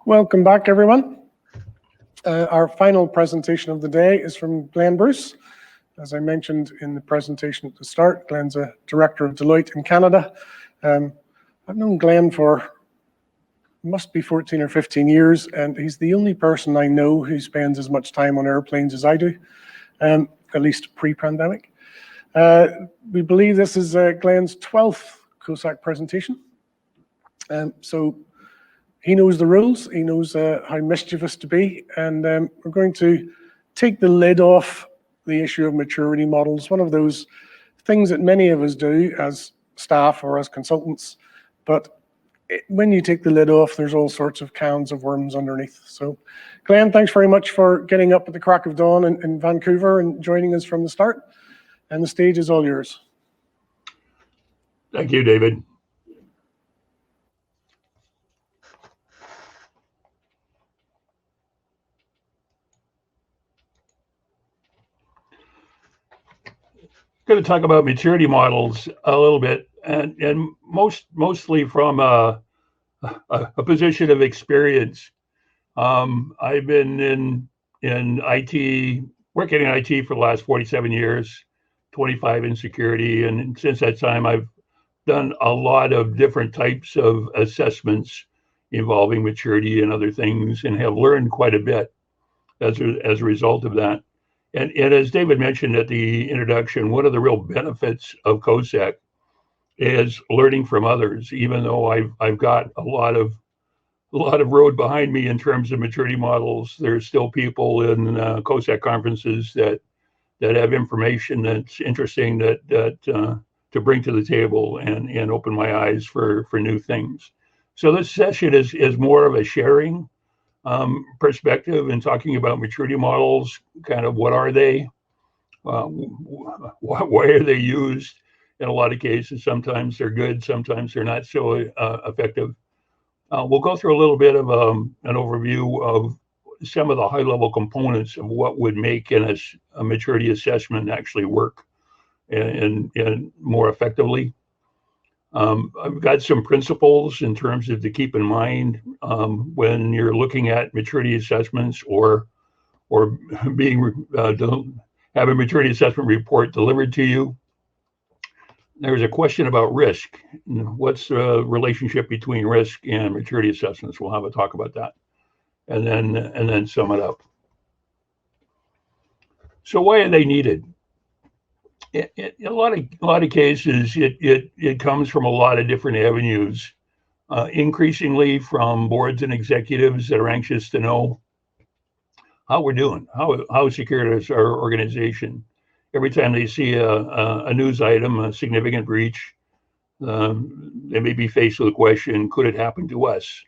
Welcome back, everyone. Our final presentation of the day is from Glenn Bruce. As I mentioned in the presentation at the start, Glenn's a director of Deloitte in Canada. I've known Glenn for must be 14 or 15 years, and he's the only person I know who spends as much time on airplanes as I do, at least pre-pandemic. We believe this is Glenn's 12th COSAC presentation. So he knows the rules, he knows how mischievous to be, and we're going to take the lid off the issue of maturity models, one of those things that many of us do as staff or as consultants, but when you take the lid off, there's all sorts of cans of worms underneath. So Glenn, thanks very much for getting up at the crack of dawn in Vancouver and joining us from the start, and the stage is all yours. Thank you, David. Going to talk about maturity models a little bit, and mostly from a position of experience. I've been in IT, working in IT for the last 47 years, 25 in security, and since that time I've done a lot of different types of assessments involving maturity and other things, and have learned quite a bit as a result of that. And as David mentioned at the introduction, one of the real benefits of COSAC is learning from others. Even though I've got a lot of road behind me in terms of maturity models, there's still people in COSAC conferences that have information that's interesting that to bring to the table and open my eyes for new things. So this session is more of a sharing perspective and talking about maturity models, kind of what are they, why are they used in a lot of cases. Sometimes they're good, sometimes they're not so effective. We'll go through a little bit of an overview of some of the high-level components of what would make a maturity assessment actually work and more effectively. I've got some principles in terms of to keep in mind when you're looking at maturity assessments or have a maturity assessment report delivered to you. There's a question about risk. What's the relationship between risk and maturity assessments? We'll have a talk about that, and then sum it up. So why are they needed? In a lot of cases, it comes from a lot of different avenues, increasingly from boards and executives that are anxious to know how we're doing, how secure is our organization. Every time they see a news item, a significant breach, they may be faced with a question: could it happen to us?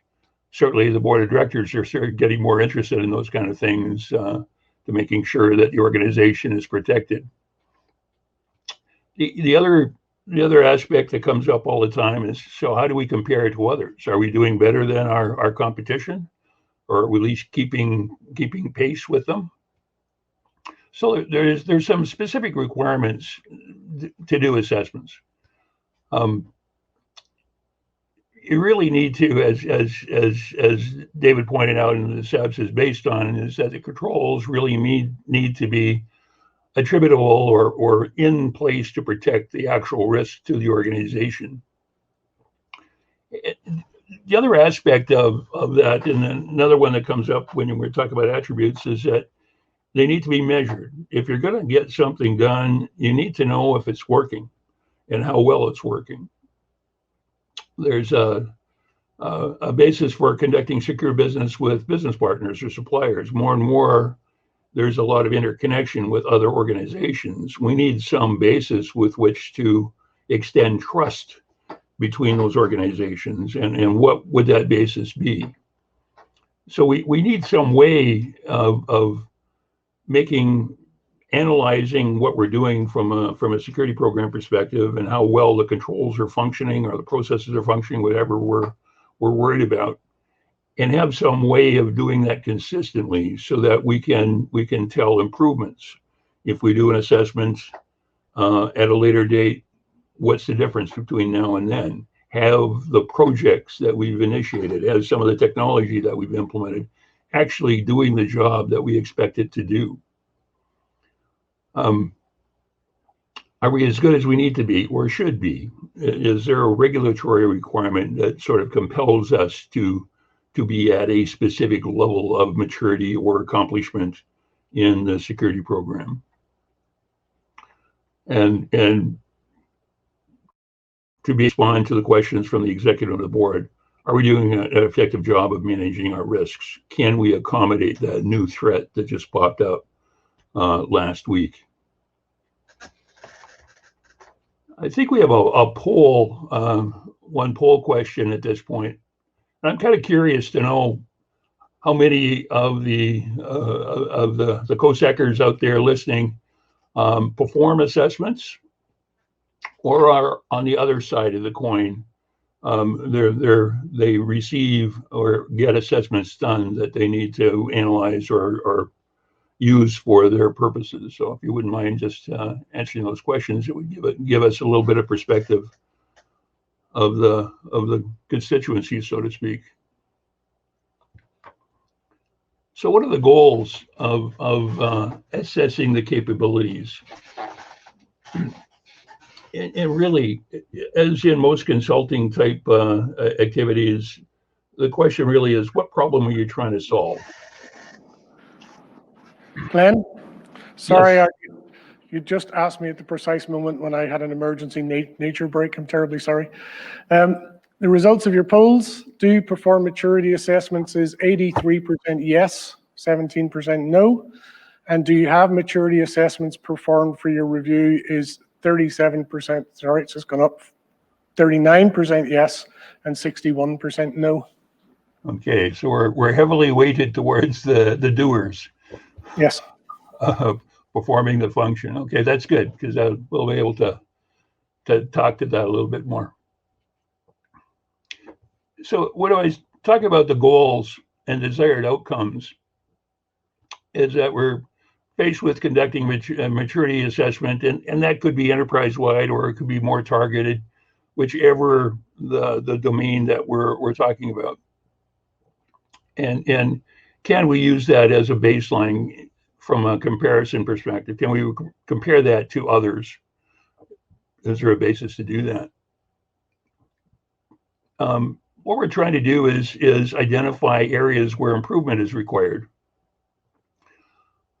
Certainly, the board of directors are getting more interested in those kind of things, to making sure that the organization is protected. The other aspect that comes up all the time is, so how do we compare to others? Are we doing better than our competition, or are we at least keeping pace with them? So there's some specific requirements to do assessments. You really need to, as David pointed out, and the SABS is based on, is that the controls really need to be attributable or in place to protect the actual risk to the organization. The other aspect of that, and another one that comes up when we're talking about attributes, is that they need to be measured. If you're going to get something done, you need to know if it's working and how well it's working. There's a basis for conducting secure business with business partners or suppliers. More and more, there's a lot of interconnection with other organizations. We need some basis with which to extend trust between those organizations, and what would that basis be? So we need some way of analyzing what we're doing from a security program perspective, and how well the controls are functioning or the processes are functioning, whatever we're worried about, and have some way of doing that consistently so that we can tell improvements. If we do an assessment at a later date, what's the difference between now and then? have the projects that we've initiated, has some of the technology that we've implemented, actually doing the job that we expect it to do? Are we as good as we need to be or should be? Is there a regulatory requirement that sort of compels us to be at a specific level of maturity or accomplishment in the security program? And to respond to the questions from the executive of the board, are we doing an effective job of managing our risks? Can we accommodate that new threat that just popped up last week? I think we have a poll, one poll question at this point. I'm kind of curious to know how many of the COSACers out there listening perform assessments, or are on the other side of the coin. They receive or get assessments done that they need to analyze or use for their purposes. So if you wouldn't mind just answering those questions, it would give us a little bit of perspective of the constituency, so to speak. So what are the goals of assessing the capabilities? And really, as in most consulting type activities, the question really is, what problem are you trying to solve? Glenn, sorry, Yes. you just asked me at the precise moment when I had an emergency nature break. I'm terribly sorry. The results of your polls, do you perform maturity assessments, is 83% yes, 17% no. And do you have maturity assessments performed for your review is 37%, sorry, it's just gone up, 39% yes, and 61% no. Okay, so we're heavily weighted towards the doers. Yes. Performing the function. Okay, that's good, because we'll be able to talk to that a little bit more. So when I was talking about the goals and desired outcomes, is that we're faced with conducting maturity assessment, and that could be enterprise-wide or it could be more targeted, whichever the domain that we're talking about. And can we use that as a baseline from a comparison perspective? Can we compare that to others? Is there a basis to do that? What we're trying to do is identify areas where improvement is required.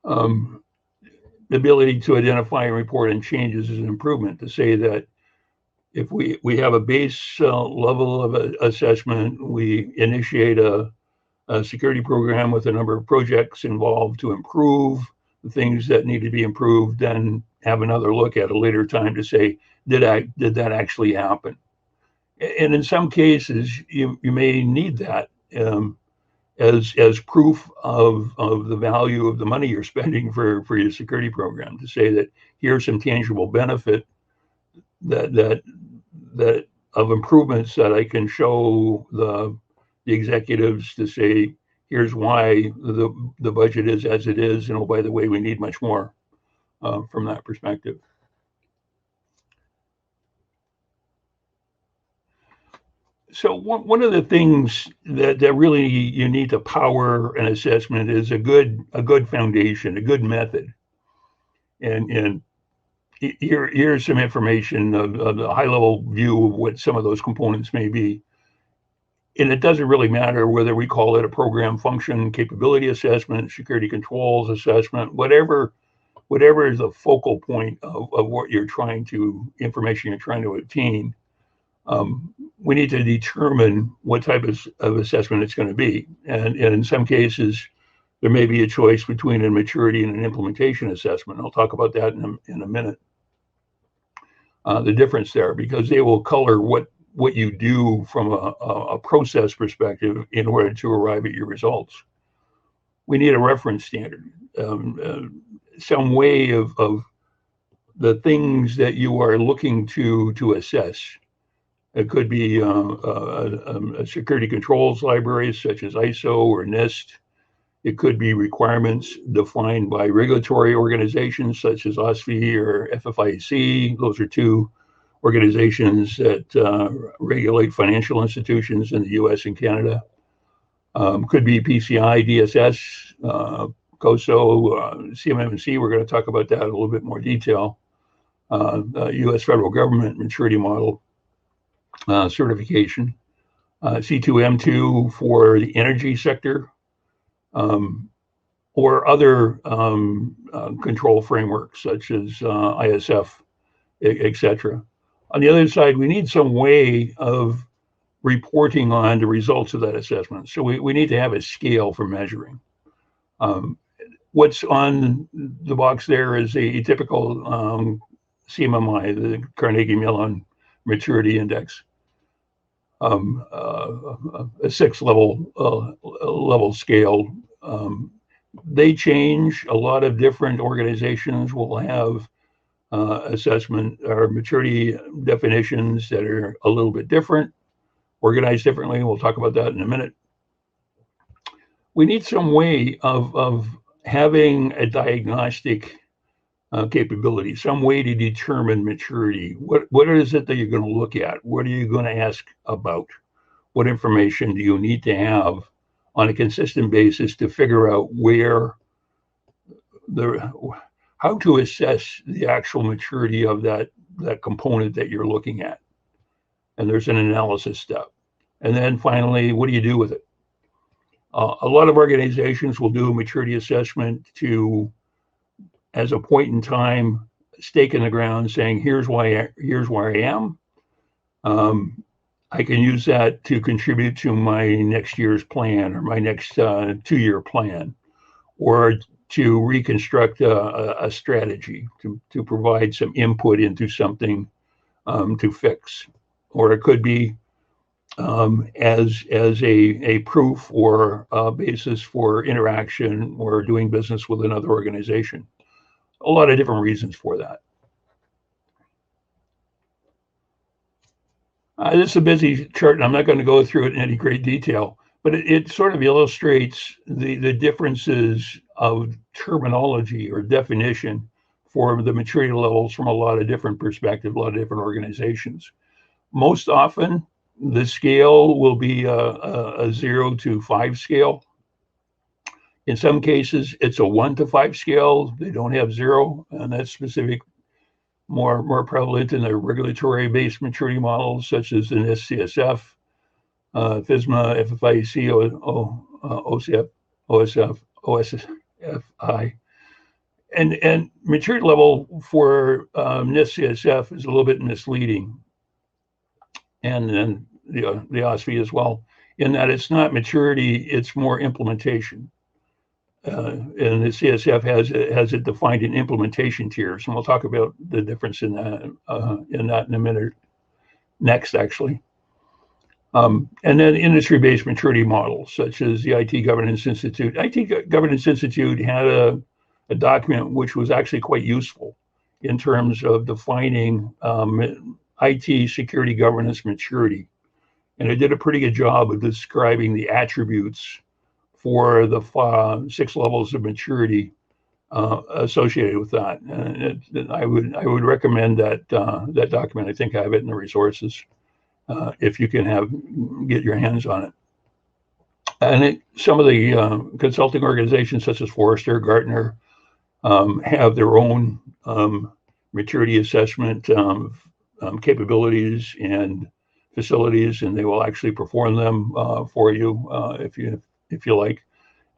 The ability to identify and report on changes is an improvement, to say that if we have a base level of assessment, we initiate a security program with a number of projects involved to improve the things that need to be improved, then have another look at a later time to say, did that actually happen? And in some cases, you may need that as proof of the value of the money you're spending for your security program, to say that here's some tangible benefit that of improvements that I can show the executives, to say, here's why the budget is as it is, and oh, by the way, we need much more from that perspective. So one of the things that really you need to power an assessment is a good foundation, a good method. And here's some information of the high level view of what some of those components may be. And it doesn't really matter whether we call it a program function capability assessment, security controls assessment, whatever is the focal point of what information you're trying to obtain. We need to determine what type of assessment it's going to be. And in some cases, there may be a choice between a maturity and an implementation assessment. I'll talk about that in a minute. The difference there, because they will color what you do from a process perspective in order to arrive at your results. We need a reference standard, some way of the things that you are looking to assess. It could be a security controls library such as ISO or NIST. It could be requirements defined by regulatory organizations such as OSFI or FFIEC. Those are two organizations that regulate financial institutions in the US and Canada. Could be PCI, DSS, COSO, CMMC. We're going to talk about that in a little bit more detail. US federal government maturity model certification. C2M2 for the energy sector, or other control frameworks such as ISF, etc. On the other side, we need some way of reporting on the results of that assessment. So we need to have a scale for measuring. What's on the box there is a typical CMMI, the Carnegie Mellon Maturity Index. A 6-level scale. They change. A lot of different organizations will have assessment or maturity definitions that are a little bit different, organized differently. We'll talk about that in a minute. We need some way of having a diagnostic capability, some way to determine maturity. What is it that you're going to look at? What are you going to ask about? What information do you need to have on a consistent basis to figure out how to assess the actual maturity of that component that you're looking at? And there's an analysis step. And then finally, what do you do with it? A lot of organizations will do a maturity assessment as a point in time, stake in the ground, saying, here's where I am. I can use that to contribute to my next year's plan or my next 2-year plan, or to reconstruct a strategy to provide some input into something to fix. Or it could be as a proof or a basis for interaction or doing business with another organization. A lot of different reasons for that. This is a busy chart, and I'm not going to go through it in any great detail, but it sort of illustrates the differences of terminology or definition for the maturity levels from a lot of different perspectives, a lot of different organizations. Most often, the scale will be a 0 to 5 scale. In some cases, it's a 1 to 5 scale. They don't have 0, and that's specific, more prevalent in the regulatory-based maturity models, such as the NIST CSF, FSMA, FFIEC, OCF, OSF, OSFI. And maturity level for NIST CSF is a little bit misleading, and then the OSFI as well, in that it's not maturity, it's more implementation. And the CSF has it defined in implementation tiers, and we'll talk about the difference in that in a minute. Next, actually. And then industry-based maturity models, such as the IT Governance Institute. IT Governance Institute had a document which was actually quite useful in terms of defining IT security governance maturity. And it did a pretty good job of describing the attributes for the 6 levels of maturity associated with that. And I would recommend that document. I think I have it in the resources if you can get your hands on it. And some of the consulting organizations such as Forrester, Gartner have their own maturity assessment capabilities and facilities, and they will actually perform them for you if you like.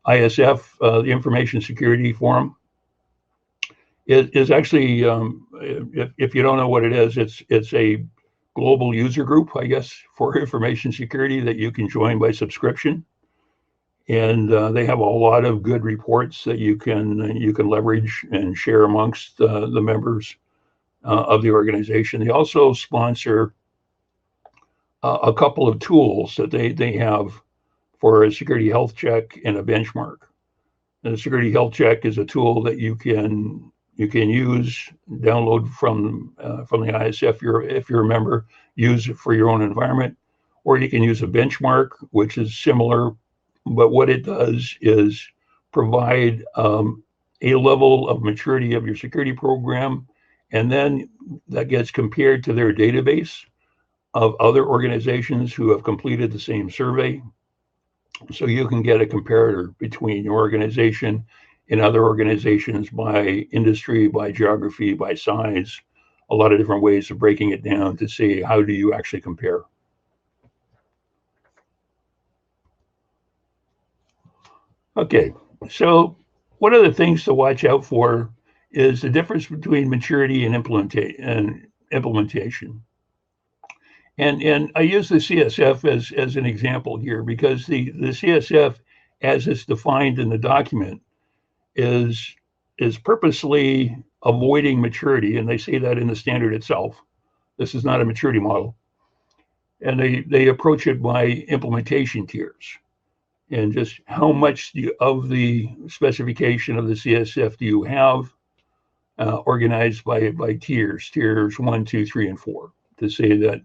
ISF, the Information Security Forum, is actually, if you don't know what it is, it's a global user group, I guess, for information security that you can join by subscription. And they have a lot of good reports that you can leverage and share amongst the members of the organization. They also sponsor a couple of tools that they have for a security health check and a benchmark. And a security health check is a tool that you can use, download from the ISF if you're a member, use it for your own environment, or you can use a benchmark, which is similar, but what it does is provide a level of maturity of your security program And then that gets compared to their database of other organizations who have completed the same survey. So you can get a comparator between your organization and other organizations by industry, by geography, by size, a lot of different ways of breaking it down to see how do you actually compare. Okay, so one of the things to watch out for is the difference between maturity and implementation. And I use the CSF as an example here because the CSF, as it's defined in the document, is purposely avoiding maturity, and they say that in the standard itself. This is not a maturity model. And they approach it by implementation tiers. And just how much of the specification of the CSF do you have organized by tiers 1, 2, 3, and 4, to say that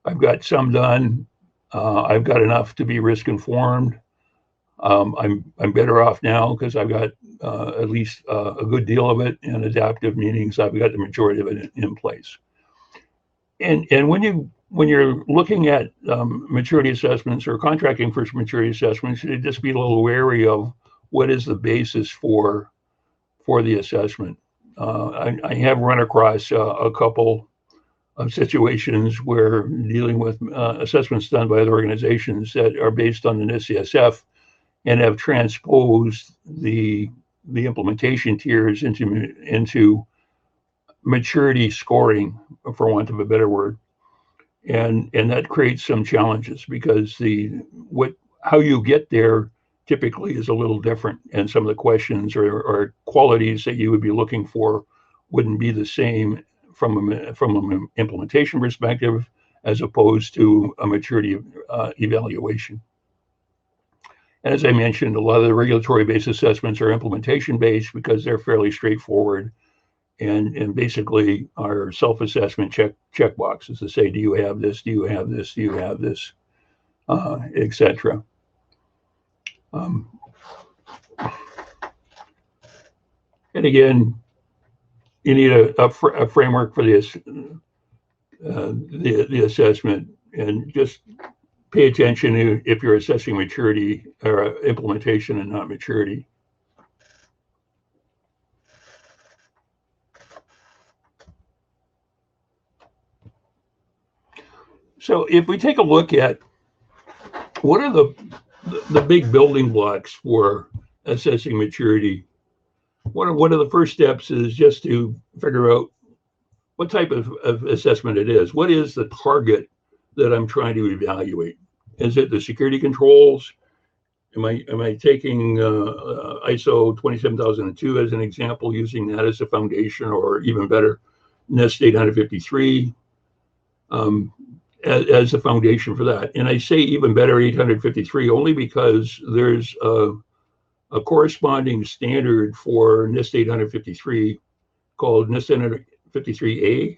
I've got some done, I've got enough to be risk informed, I'm better off now because I've got at least a good deal of it, and adaptive meanings I've got the majority of it in place. And when you're looking at maturity assessments or contracting for maturity assessments, you should just be a little wary of what is the basis for the assessment. I have run across a couple of situations where dealing with assessments done by other organizations that are based on the NIST CSF and have transposed the implementation tiers into maturity scoring, for want of a better word. And that creates some challenges because how you get there typically is a little different, and some of the questions or qualities that you would be looking for wouldn't be the same from an implementation perspective as opposed to a maturity evaluation. And as I mentioned, a lot of the regulatory-based assessments are implementation-based because they're fairly straightforward and basically are self-assessment check boxes to say, do you have this, do you have this, do you have this, etc. And again, you need a framework for this, the assessment, and just pay attention if you're assessing maturity or implementation and not maturity. So if we take a look at what are the big building blocks for assessing maturity, one of the first steps is just to figure out what type of assessment it is. What is the target that I'm trying to evaluate? Is it the security controls? Am I taking ISO 27002 as an example, using that as a foundation, or even better, NIST 853 as a foundation for that? And I say even better 853 only because there's a corresponding standard for NIST 853 called NIST 853A,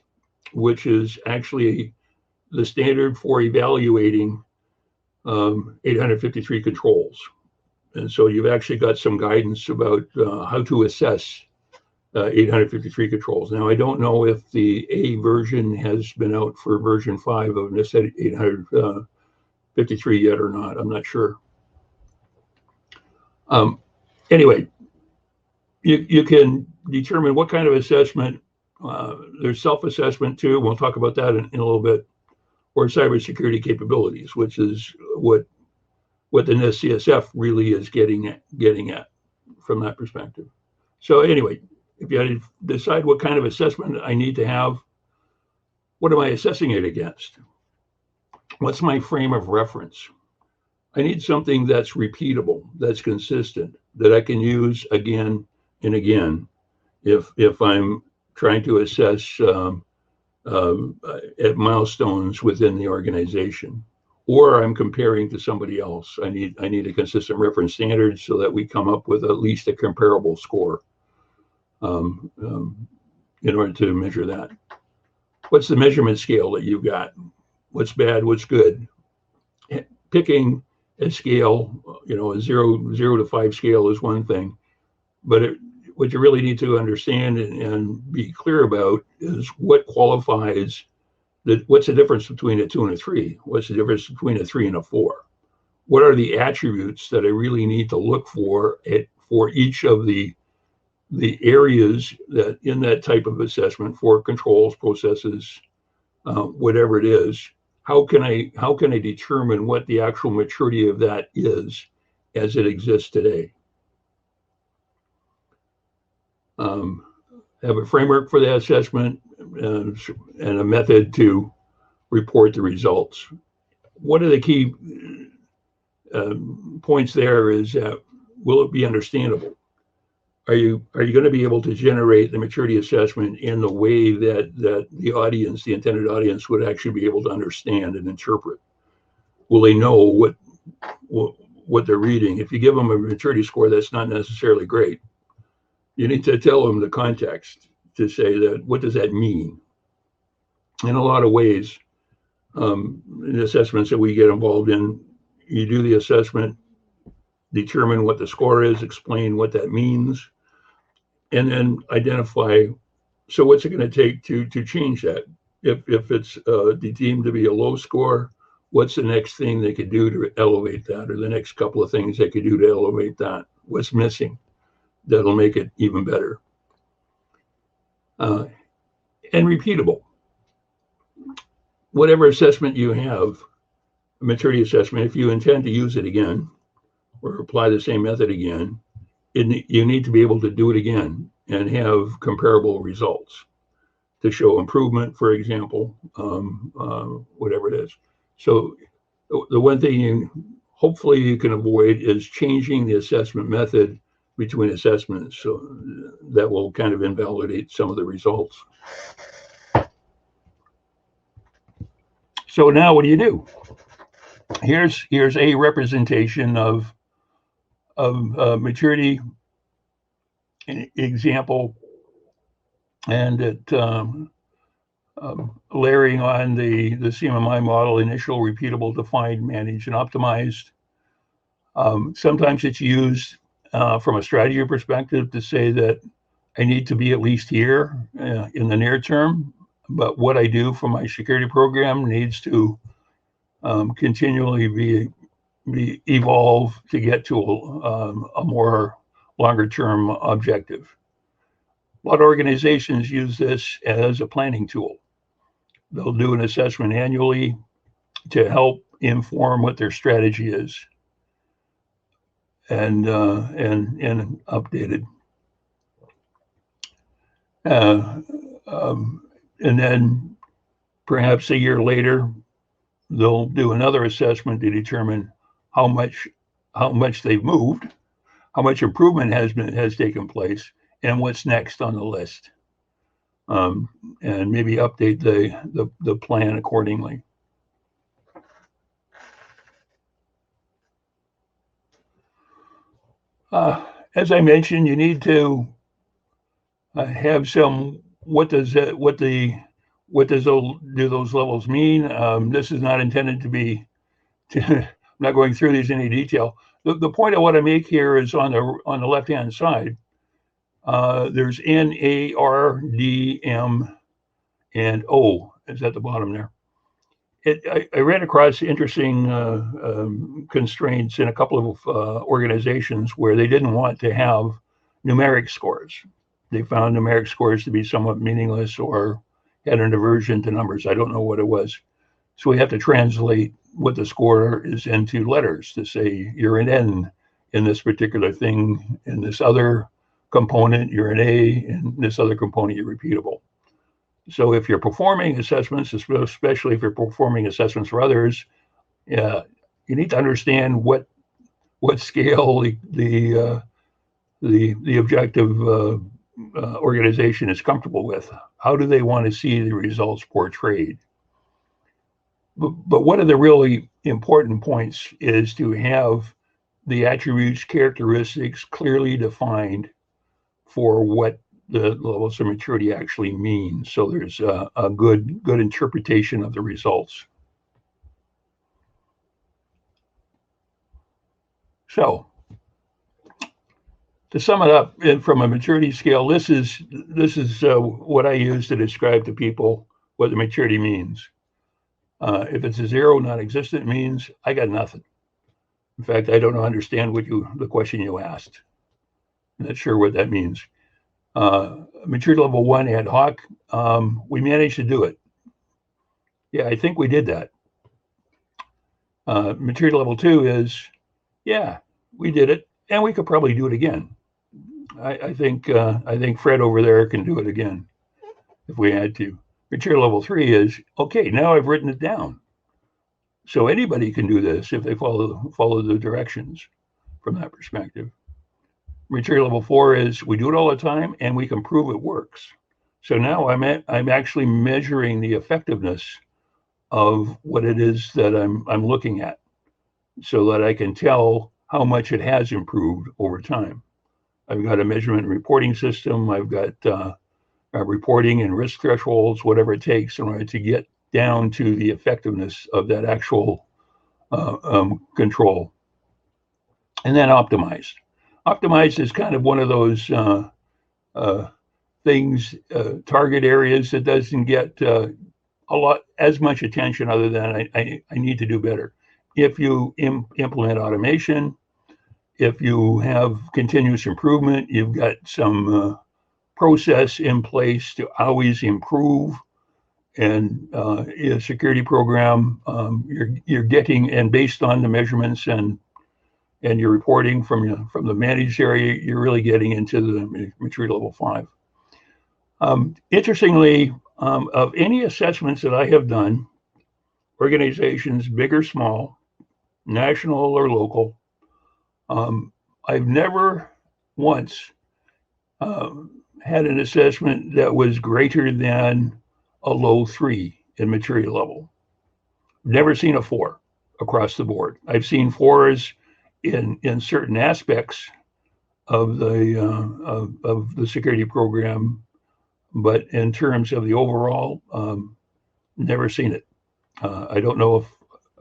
which is actually the standard for evaluating 853 controls. And so you've actually got some guidance about how to assess 853 controls. Now, I don't know if the A version has been out for version 5 of NIST 853 yet or not. I'm not sure. Anyway, you can determine what kind of assessment. There's self-assessment too. We'll talk about that in a little bit. Or cybersecurity capabilities, which is what the NIST CSF really is getting at from that perspective. So anyway, if you decide what kind of assessment I need to have, what am I assessing it against? What's my frame of reference? I need something that's repeatable, that's consistent, that I can use again and again if I'm trying to assess at milestones within the organization, or I'm comparing to somebody else. I need a consistent reference standard so that we come up with at least a comparable score in order to measure that. What's the measurement scale that you've got? What's bad? What's good? Picking a scale, a 0 to 5 scale is one thing, but what you really need to understand and be clear about is what qualifies, what's the difference between a 2 and a 3? What's the difference between a 3 and a 4? What are the attributes that I really need to look for each of the areas that in that type of assessment for controls, processes, whatever it is? How can I determine what the actual maturity of that is as it exists today? Have a framework for the assessment and a method to report the results. One of the key points there is will it be understandable? Are you going to be able to generate the maturity assessment in the way that the audience, the intended audience, would actually be able to understand and interpret? Will they know what they're reading? If you give them a maturity score that's not necessarily great, you need to tell them the context to say that, what does that mean? In a lot of ways, in assessments that we get involved in, you do the assessment, determine what the score is, explain what that means, and then identify, so what's it going to take to change that? If it's deemed to be a low score, what's the next thing they could do to elevate that, or the next couple of things they could do to elevate that? What's missing that'll make it even better? And repeatable. Whatever assessment you have, a maturity assessment, if you intend to use it again or apply the same method again, you need to be able to do it again and have comparable results to show improvement, for example, whatever it is. So the one thing hopefully you can avoid is changing the assessment method between assessments, so that will kind of invalidate some of the results. So now what do? Here's a representation of maturity example, and it layering on the CMMI model: initial, repeatable, defined, managed, and optimized. Sometimes it's used from a strategy perspective to say that I need to be at least here in the near term, but what I do for my security program needs to continually be evolve to get to a more longer term objective. A lot of organizations use this as a planning tool. They'll do an assessment annually to help inform what their strategy is, and updated. And then perhaps a year later, they'll do another assessment to determine how much they've moved, how much improvement has taken place, and what's next on the list, and maybe update the plan accordingly. As I mentioned, you need to have some. What do those levels mean? This is not intended to be. I'm not going through these in any detail. The point I want to make here is on the left-hand side. There's N, A, R, D, M, and O is at the bottom there. I ran across interesting constraints in a couple of organizations where they didn't want to have numeric scores. They found numeric scores to be somewhat meaningless or had an aversion to numbers. I don't know what it was. So we have to translate what the score is into letters to say you're an N in this particular thing, in this other component, you're an A, in this other component, you're repeatable. So if you're performing assessments, especially if you're performing assessments for others, you need to understand what scale the objective organization is comfortable with. How do they want to see the results portrayed? But one of the really important points is to have the attributes, characteristics clearly defined for what the levels of maturity actually mean. So there's a good interpretation of the results. So To sum it up, and from a maturity scale, this is what I use to describe to people what the maturity means. If it's a 0, non-existent, means I got nothing. In fact, I don't understand the question you asked. I'm not sure what that means. Maturity level 1, ad hoc, we managed to do it. Yeah, I think we did that. Maturity level 2 is, yeah, we did it, and we could probably do it again. I think Fred over there can do it again if we had to. Maturity level 3 is, okay, now I've written it down. So anybody can do this if they follow the directions from that perspective. Maturity level 4 is, we do it all the time and we can prove it works. So now I'm actually measuring the effectiveness of what it is that I'm looking at, so that I can tell how much it has improved over time. I've got a measurement and reporting system. I've got reporting and risk thresholds, whatever it takes in order to get down to the effectiveness of that actual control. And then optimized. Optimized is kind of one of those things, target areas that doesn't get as much attention, other than I need to do better. If you implement automation, if you have continuous improvement, you've got some process in place to always improve, and a security program, you're getting, and based on the measurements and your reporting from the managed area, you're really getting into the maturity level 5. Interestingly, of any assessments that I have done, organizations big or small, national or local, I've never once had an assessment that was greater than a low 3 in maturity level. Never seen a 4 across the board. I've seen 4s in certain aspects of the security program, but in terms of the overall, never seen it. I don't know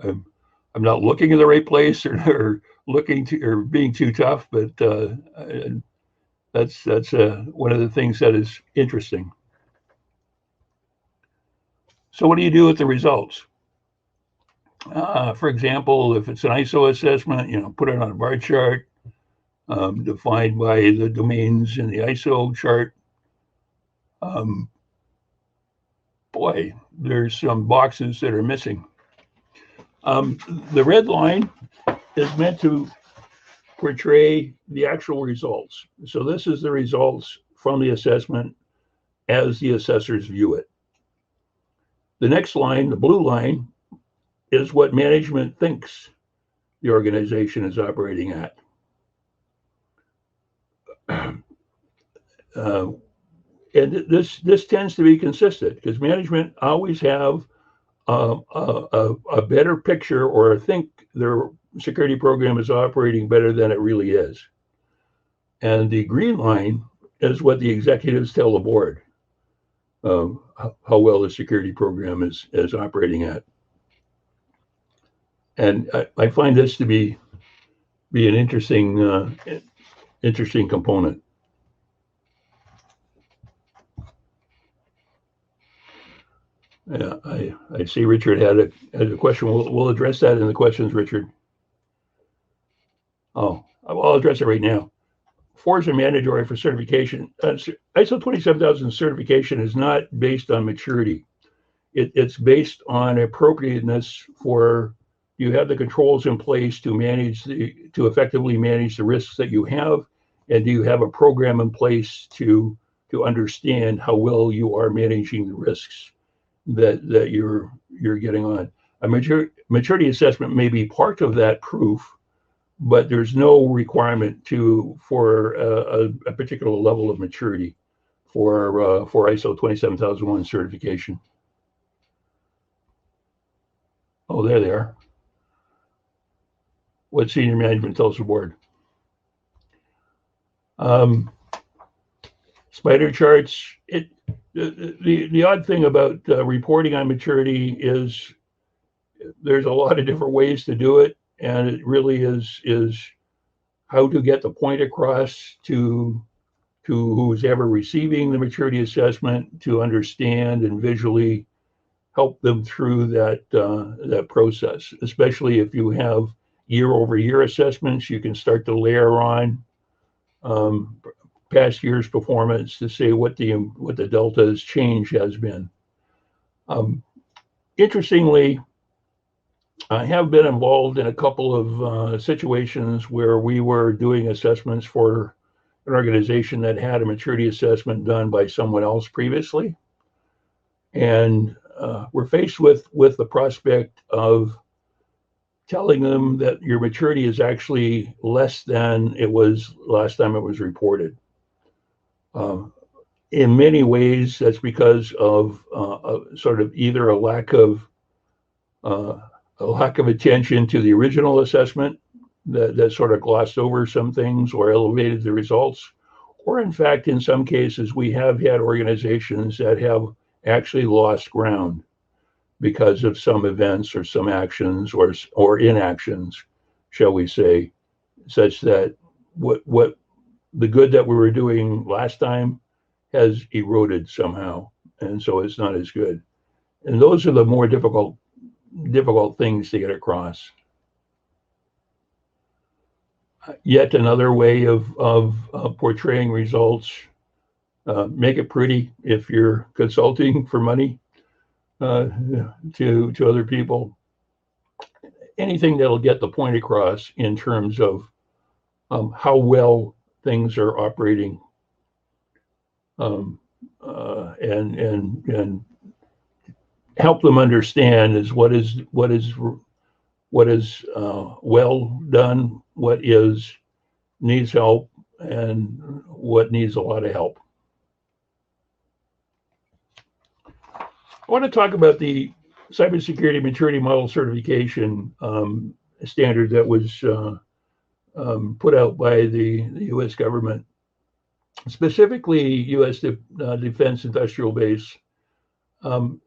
if I'm not looking in the right place, or being too tough, but that's one of the things that is interesting. So what do you do with the results? For example, if it's an ISO assessment, put it on a bar chart, defined by the domains in the ISO chart. Boy, there's some boxes that are missing. The red line is meant to portray the actual results. So this is the results from the assessment as the assessors view it. The next line, the blue line, is what management thinks the organization is operating at. And this tends to be consistent, because management always have a better picture, or think their security program is operating better than it really is. And the green line is what the executives tell the board, how well the security program is operating at. And I find this to be an interesting component. Yeah, I see Richard had a question. We'll address that in the questions, Richard. Oh, I'll address it right now. 4s are mandatory for certification. ISO 27000 certification is not based on maturity. It's based on appropriateness for, you have the controls in place to effectively manage the risks that you have, and do you have a program in place to understand how well you are managing the risks that you're getting on. A maturity assessment may be part of that proof, but there's no requirement for a particular level of maturity for ISO 27001 certification. Oh, there they are. What senior management tells the board. Spider charts. The odd thing about reporting on maturity is there's a lot of different ways to do it, and it really is how to get the point across to who's ever receiving the maturity assessment to understand and visually help them through that process, especially if you have year-over-year assessments. You can start to layer on past year's performance to say what the delta's change has been. Interestingly, I have been involved in a couple of situations where we were doing assessments for an organization that had a maturity assessment done by someone else previously. And we're faced with the prospect of telling them that your maturity is actually less than it was last time it was reported. In many ways, that's because of sort of either a lack of attention to the original assessment that sort of glossed over some things or elevated the results, or in fact, in some cases, we have had organizations that have actually lost ground because of some events or some actions or inactions, shall we say, such that what the good that we were doing last time has eroded somehow, and so it's not as good. And those are the more difficult things to get across. Yet another way of portraying results. Make it pretty if you're consulting for money to other people. Anything that'll get the point across in terms of how well things are operating, and help them understand is what is well done, what needs help, and what needs a lot of help. I want to talk about the cybersecurity maturity model certification standard that was put out by the U.S. government, specifically U.S. Defense Industrial Base. The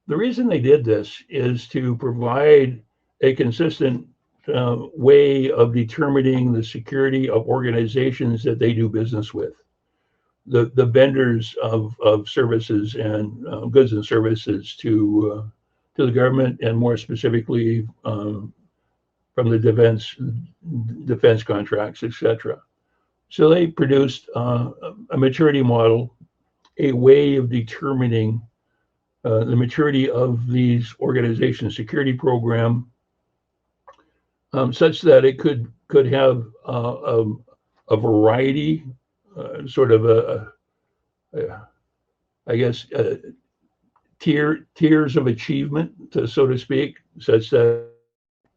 reason they did this is to provide a consistent way of determining the security of organizations that they do business with. The vendors of services and goods and services to the government, and more specifically from the defense contracts, etc. So they produced a maturity model, a way of determining the maturity of these organizations' security program, such that it could have a variety, sort of tiers of achievement, so to speak, such that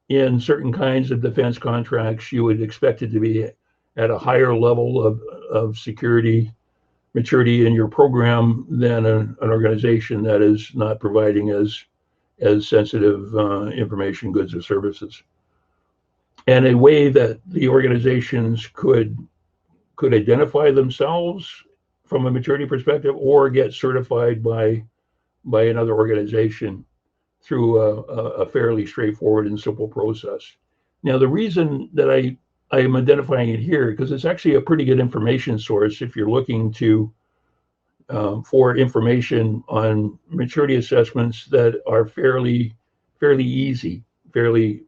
in certain kinds of defense contracts, you would expect it to be at a higher level of security maturity in your program than an organization that is not providing as sensitive information, goods, or services. And a way that the organizations could identify themselves from a maturity perspective, or get certified by another organization through a fairly straightforward and simple process. Now, the reason that I am identifying it here, because it's actually a pretty good information source if you're looking for information on maturity assessments that are fairly easy, fairly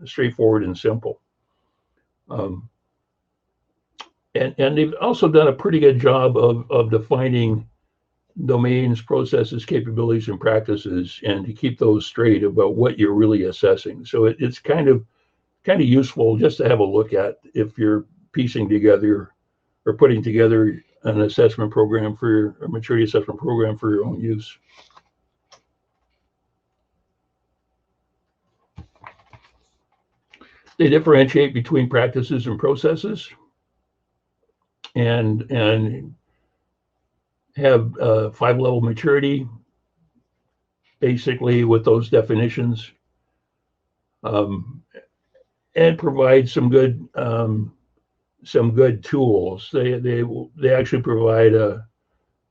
straightforward and simple. And they've also done a pretty good job of defining domains, processes, capabilities, and practices, and to keep those straight about what you're really assessing. So it's kind of useful just to have a look at if you're piecing together or putting together an assessment program for a maturity assessment program for your own use. They differentiate between practices and processes, and have 5-level maturity, basically with those definitions, and provide some good tools. They actually provide an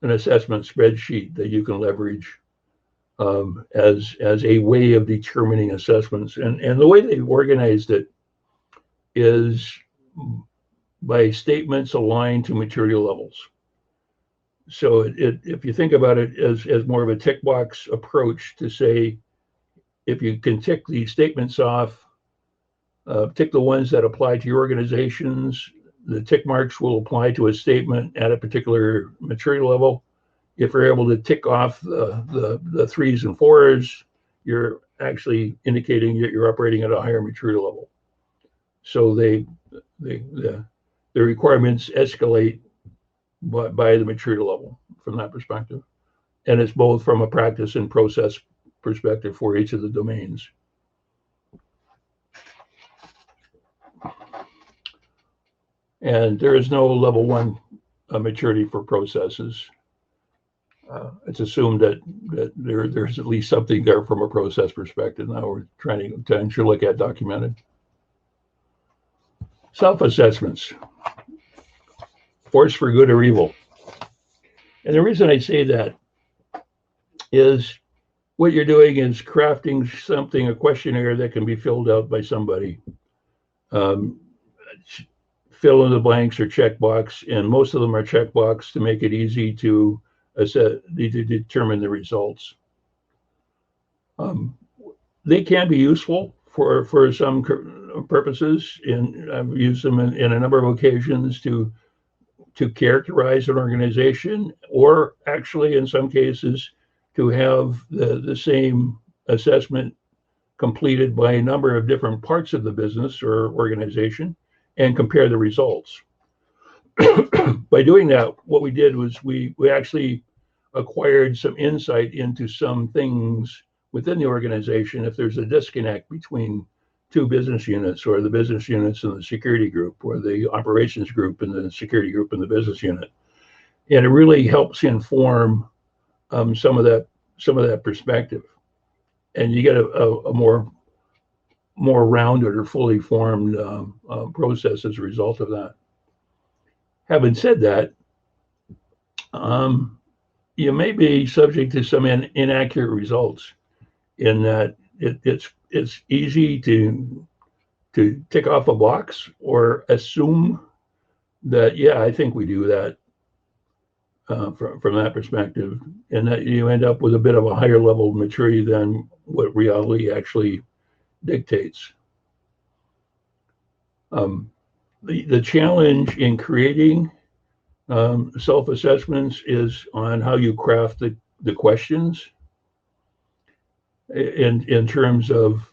assessment spreadsheet that you can leverage as a way of determining assessments. And the way they've organized it is by statements aligned to maturity levels. So if you think about it as more of a tick box approach to say, if you can tick these statements off, tick the ones that apply to your organizations, the tick marks will apply to a statement at a particular maturity level. If you're able to tick off the threes and fours, you're actually indicating that you're operating at a higher maturity level. So the requirements escalate by the maturity level from that perspective. And it's both from a practice and process perspective for each of the domains. And there is no level 1 maturity for processes. It's assumed that there's at least something there from a process perspective. Now we're trying to look at documented. Self-assessments, force for good or evil. And the reason I say that is what you're doing is crafting something, a questionnaire that can be filled out by somebody. Fill in the blanks or checkbox, and most of them are checkbox to make it easy to determine the results. They can be useful for some purposes, and I've used them in a number of occasions to characterize an organization, or actually in some cases to have the same assessment completed by a number of different parts of the business or organization and compare the results. By doing that, what we did was we actually acquired some insight into some things within the organization if there's a disconnect between two business units, or the business units and the security group, or the operations group and the security group and the business unit. And it really helps inform some of that perspective. And you get a more rounded or fully formed process as a result of that. Having said that, you may be subject to some inaccurate results, in that it's easy to tick off a box or assume that, yeah, I think we do that from that perspective, and that you end up with a bit of a higher level of maturity than what reality actually dictates. The challenge in creating self-assessments is on how you craft the questions in terms of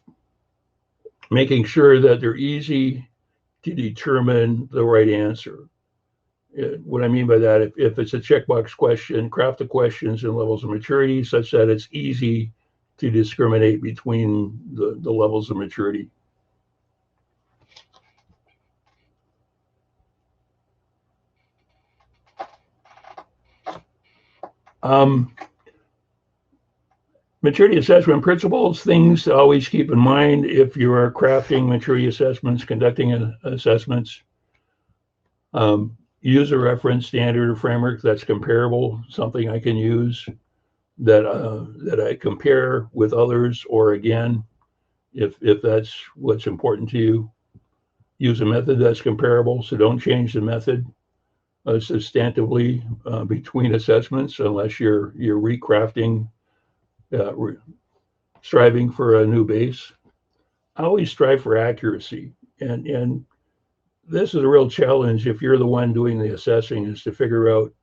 making sure that they're easy to determine the right answer. What I mean by that, if it's a checkbox question, craft the questions in levels of maturity such that it's easy to discriminate between the levels of maturity. Maturity assessment principles, things to always keep in mind if you are crafting maturity assessments, conducting assessments. Use a reference standard or framework that's comparable, something I can use that I compare with others, or again, if that's what's important to you. Use a method that's comparable, so don't change the method substantively between assessments unless you're recrafting, striving for a new base. I always strive for accuracy, and this is a real challenge if you're the one doing the assessing, is to figure out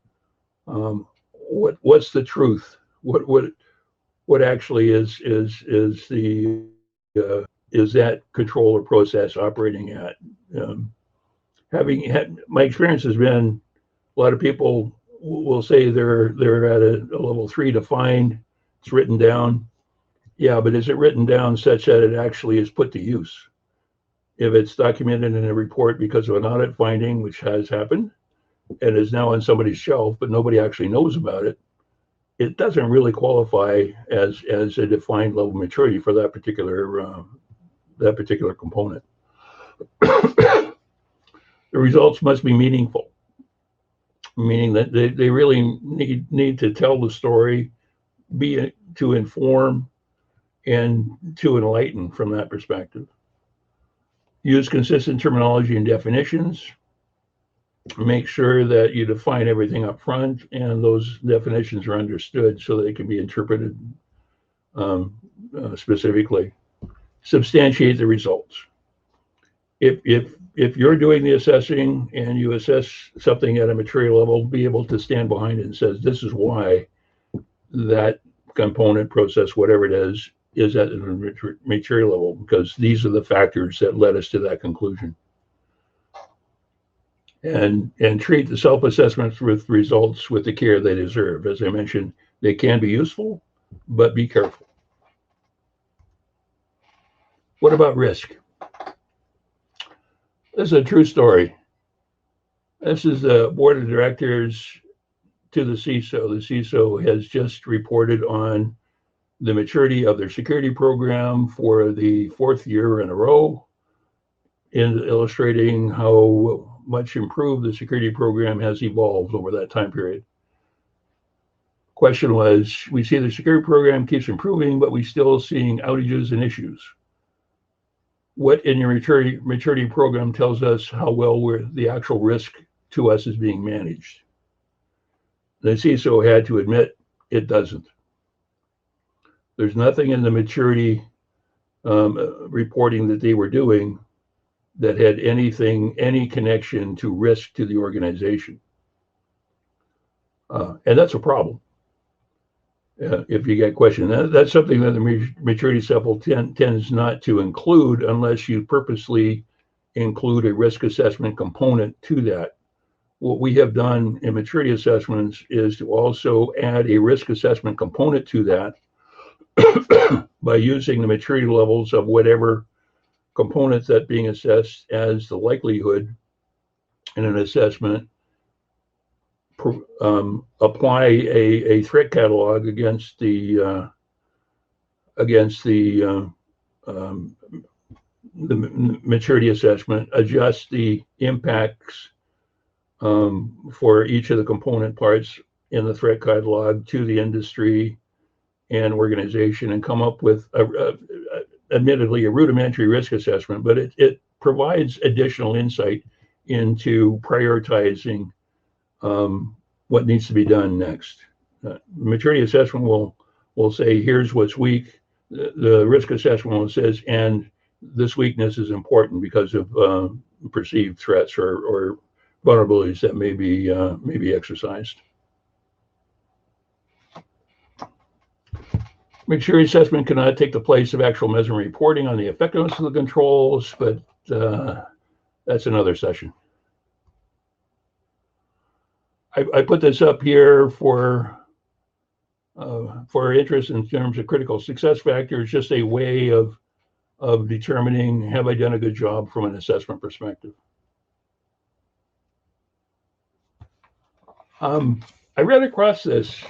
what's the truth, what actually is that control or process operating at. My experience has been, a lot of people will say they're at a level 3 defined, it's written down. Yeah, but is it written down such that it actually is put to use? If it's documented in a report because of an audit finding, which has happened, and is now on somebody's shelf, but nobody actually knows about it, it doesn't really qualify as a defined level of maturity for that particular component. The results must be meaningful, meaning that they really need to tell the story, be to inform and to enlighten from that perspective. Use consistent terminology and definitions. Make sure that you define everything up front and those definitions are understood so that they can be interpreted specifically. Substantiate the results. If you're doing the assessing and you assess something at a material level, be able to stand behind it and says, this is why that component, process, whatever it is at the material level, because these are the factors that led us to that conclusion. And treat the self-assessments with results with the care they deserve. As I mentioned, they can be useful, but be careful. What about risk? This is a true story. This is the board of directors to the CISO. The CISO has just reported on the maturity of their security program for the 4th year in a row, in illustrating how much improved the security program has evolved over that time period. Question was, we see the security program keeps improving, but we still seeing outages and issues. What in your maturity program tells us how well the actual risk to us is being managed? The CISO had to admit it doesn't. There's nothing in the maturity reporting that they were doing that had any connection to risk to the organization. And that's a problem. If you get questioned, that's something that the maturity sample tends not to include unless you purposely include a risk assessment component to that. What we have done in maturity assessments is to also add a risk assessment component to that by using the maturity levels of whatever components that being assessed as the likelihood in an assessment, apply a threat catalog against the maturity assessment, adjust the impacts for each of the component parts in the threat catalog to the industry and organization, and come up with admittedly a rudimentary risk assessment, but it provides additional insight into prioritizing what needs to be done next. Maturity assessment will say, here's what's weak. The risk assessment will says, and this weakness is important because of perceived threats or vulnerabilities that may be exercised. Maturity assessment cannot take the place of actual measurement reporting on the effectiveness of the controls, but that's another session. I put this up here for interest in terms of critical success factors, just a way of determining, have I done a good job from an assessment perspective? I ran across this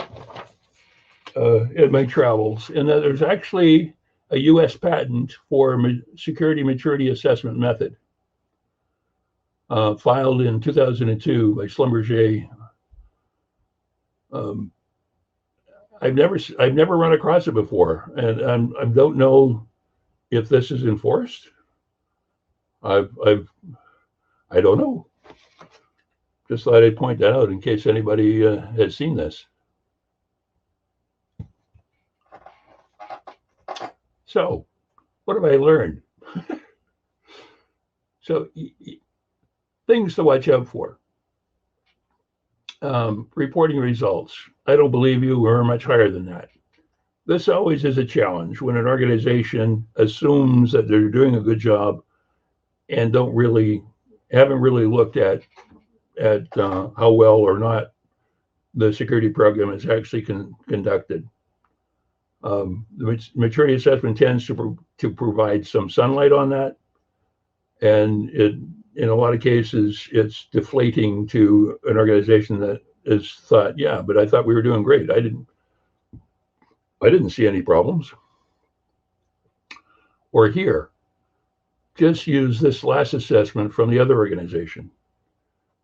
in my travels, and that there's actually a US patent for security maturity assessment method filed in 2002 by Schlumberger. I've never run across it before, and I don't know if this is enforced. I don't know. Just thought I'd point that out in case anybody has seen this. So, what have I learned? So, things to watch out for. Reporting results. I don't believe you or much higher than that. This always is a challenge when an organization assumes that they're doing a good job and haven't really looked at how well or not the security program is actually conducted. The maturity assessment tends to provide some sunlight on that, and in a lot of cases, it's deflating to an organization that has thought, yeah, but I thought we were doing great. I didn't see any problems. Or here, just use this last assessment from the other organization.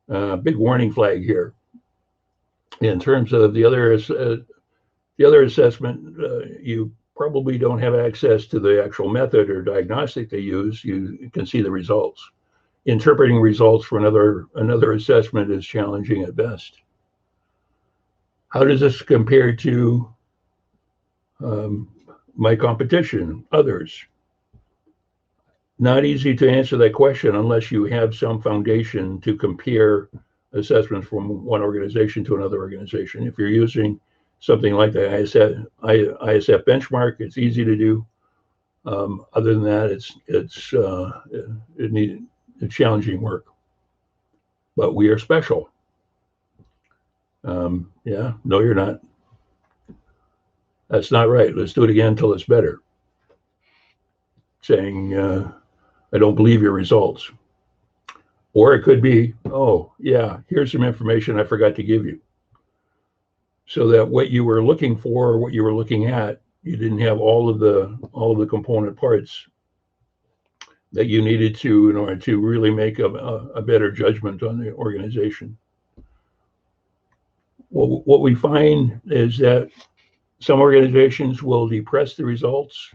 Big warning flag here. In terms of the other assessment, you probably don't have access to the actual method or diagnostic they use, you can see the results. Interpreting results for another assessment is challenging at best. How does this compare to my competition, others? Not easy to answer that question unless you have some foundation to compare assessments from one organization to another organization. If you're using something like the ISF benchmark, it's easy to do. Other than that, it's challenging work. But we are special. Yeah, no, you're not. That's not right. Let's do it again until it's better. Saying, I don't believe your results. Or it could be, oh, yeah, here's some information I forgot to give you. So that what you were looking for, or what you were looking at, you didn't have all of the component parts that you needed to in order to really make a better judgment on the organization. Well, what we find is that some organizations will depress the results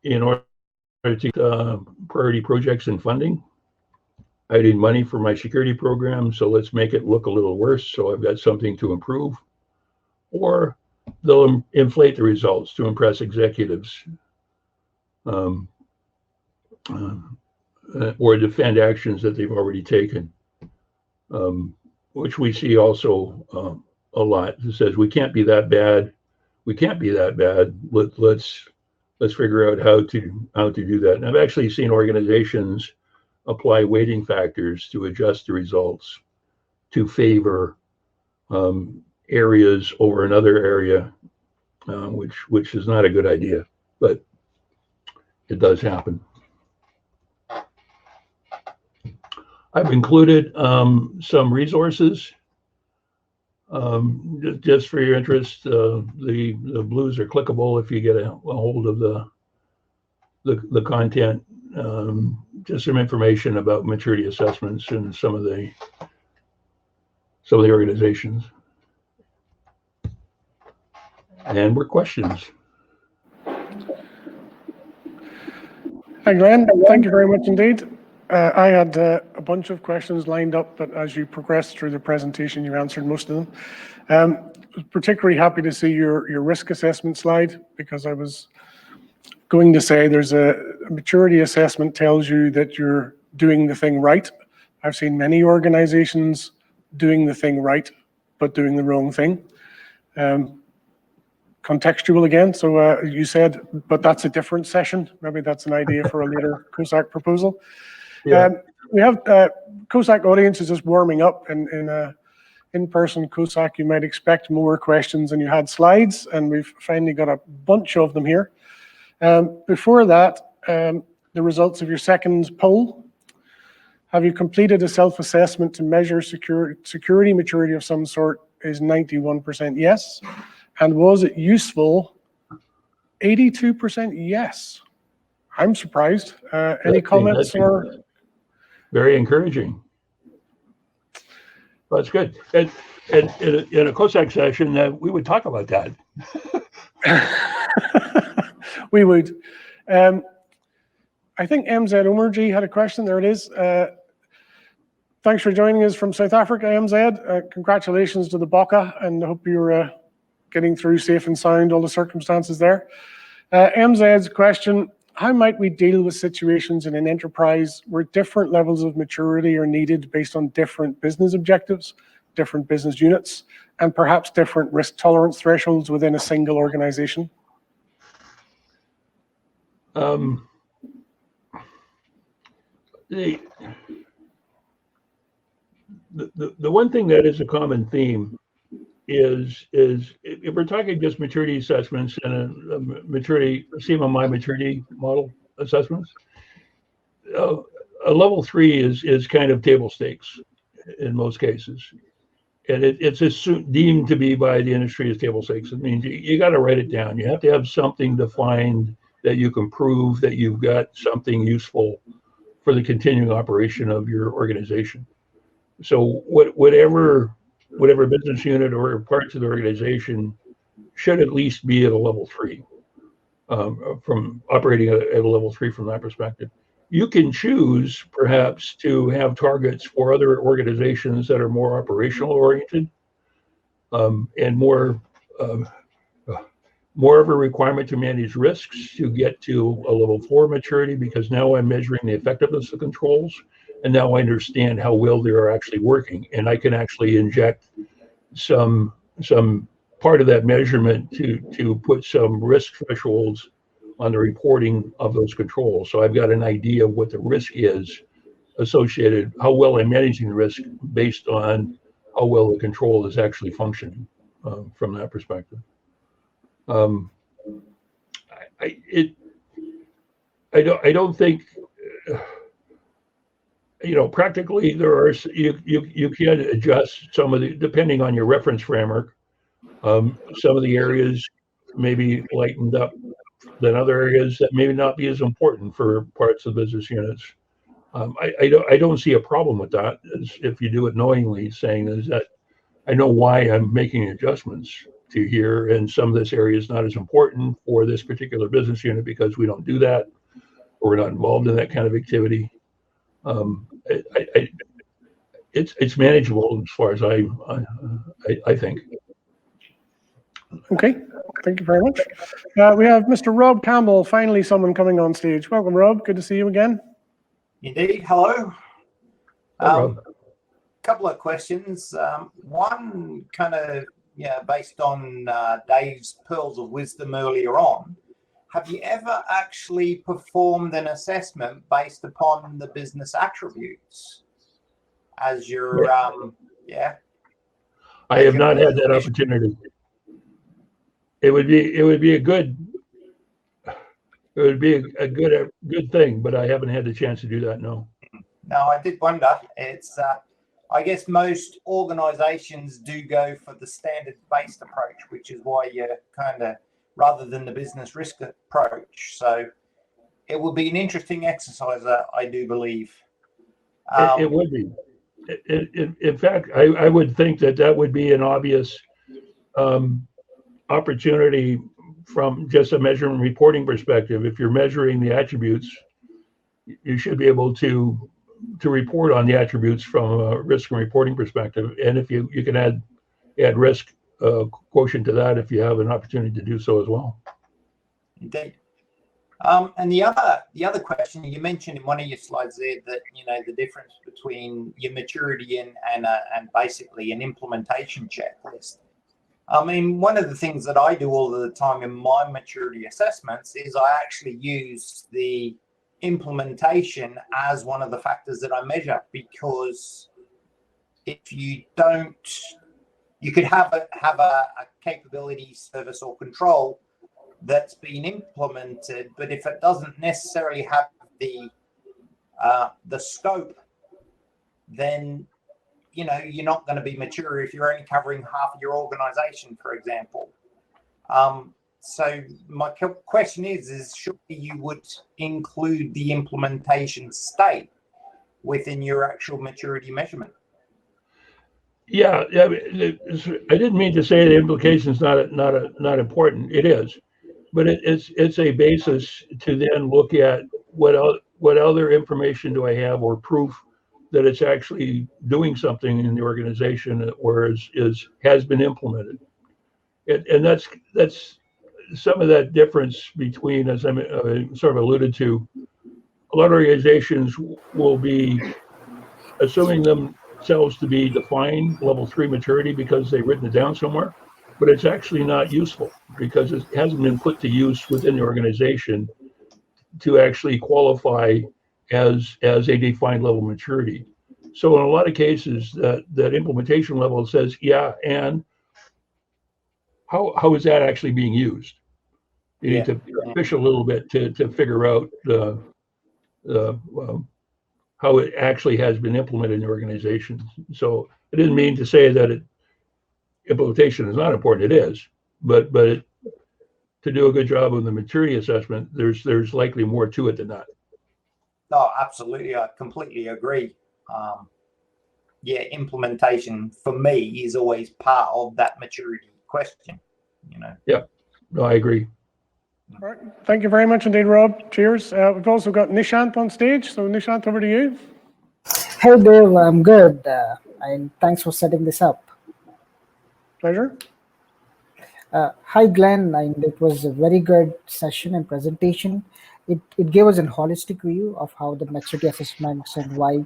in order to priority projects and funding. I need money for my security program, so let's make it look a little worse so I've got something to improve. Or they'll inflate the results to impress executives, or defend actions that they've already taken, which we see also a lot. It says we can't be that bad. We can't be that bad. Let's figure out how to do that. And I've actually seen organizations apply weighting factors to adjust the results to favor areas over another area, which is not a good idea, but it does happen. I've included some resources just for your interest. The blues are clickable if you get a hold of the content. Just some information about maturity assessments and some of the organizations. And more questions. Hi, Glenn. Thank you very much indeed. I had a bunch of questions lined up, but as you progressed through the presentation, you answered most of them. I was particularly happy to see your risk assessment slide, because I was going to say there's a maturity assessment tells you that you're doing the thing right. I've seen many organizations doing the thing right, but doing the wrong thing. Contextual again, so you said, but that's a different session. Maybe that's an idea for a later COSAC proposal. Yeah. We have COSAC audience is just warming up, and in a in-person COSAC, you might expect more questions than you had slides, and we've finally got a bunch of them here. Before that, the results of your second poll. Have you completed a self-assessment to measure security maturity of some sort? Is 91% yes. And was it useful? 82% yes. I'm surprised. Any comments or? Very encouraging. Well, that's good. And in a COSAC session, we would talk about that. We would. I think MZ Omarji had a question. There it is. Thanks for joining us from South Africa, MZ. Congratulations to the BOCA, and I hope you're getting through safe and sound, all the circumstances there. MZ's question, how might we deal with situations in an enterprise where different levels of maturity are needed based on different business objectives, different business units, and perhaps different risk tolerance thresholds within a single organization? The one thing that is a common theme is if we're talking just maturity assessments and a maturity CMMI maturity model assessments, a level 3 is kind of table stakes in most cases, and it's deemed to be by the industry as table stakes. It means you got to write it down. You have to have something defined that you can prove that you've got something useful for the continuing operation of your organization. So whatever business unit or parts of the organization should at least be at a level 3. from operating at a level 3 from that perspective. You can choose perhaps to have targets for other organizations that are more operational oriented, and more of a requirement to manage risks to get to a level 4 maturity, because now I'm measuring the effectiveness of controls, and now I understand how well they are actually working, and I can actually inject some part of that measurement to put some risk thresholds on the reporting of those controls. So I've got an idea of what the risk is associated, how well I'm managing the risk based on how well the control is actually functioning, from that perspective. I don't think, practically you can adjust some of the, depending on your reference framework. Some of the areas may be lightened up than other areas that may not be as important for parts of business units. I don't see a problem with that if you do it knowingly, saying is that I know why I'm making adjustments to here, and some of this area is not as important for this particular business unit because we don't do that, or we're not involved in that kind of activity. It's manageable as far as I think. Okay, thank you very much. We have Mr. Rob Campbell, finally someone coming on stage. Welcome, Rob. Good to see you again. Indeed. Hello. Rob. Couple of questions. One kind of based on Dave's pearls of wisdom earlier on. Have you ever actually performed an assessment based upon the business attributes as your I have not had that opportunity. It would be a good thing, but I haven't had the chance to do that. No. No, I did wonder. It's I guess most organizations do go for the standard-based approach, which is why you're kind of, rather than the business risk approach. So it would be an interesting exercise, I do believe. It would be. In fact, I would think that would be an obvious opportunity from just a measurement reporting perspective. If you're measuring the attributes, you should be able to report on the attributes from a risk and reporting perspective. And if you can add risk quotient to that if you have an opportunity to do so as well. Indeed. And the other question you mentioned in one of your slides there, that the difference between your maturity and basically an implementation checklist. I mean, one of the things that I do all the time in my maturity assessments is I actually use the implementation as one of the factors that I measure, because if you don't, you could have a capability, service, or control that's been implemented, but if it doesn't necessarily have the scope, then you're not going to be mature if you're only covering half of your organization, for example. So my question is surely you would include the implementation state within your actual maturity measurement? Yeah. I didn't mean to say the implication is not important. It is, but it's a basis to then look at what other information do I have, or proof that it's actually doing something in the organization, or has been implemented. And that's some of that difference between, as I sort of alluded to, a lot of organizations will be assuming themselves to be defined level 3 maturity because they've written it down somewhere, but it's actually not useful because it hasn't been put to use within the organization to actually qualify as a defined level maturity. So in a lot of cases, that implementation level says, yeah, and how is that actually being used? You need to fish a little bit to figure out how it actually has been implemented in the organization. So I didn't mean to say that implementation is not important. It is, but to do a good job of the maturity assessment, there's likely more to it than that. No, absolutely. I completely agree. Implementation for me is always part of that maturity question, Yeah, no, I agree. All right. Thank you very much indeed, Rob. Cheers. We've also got Nishant on stage. So Nishant, over to you. Hey Dave, I'm good, and thanks for setting this up. Pleasure. Hi Glenn, and it was a very good session and presentation. It gave us a holistic view of how the maturity assessments and why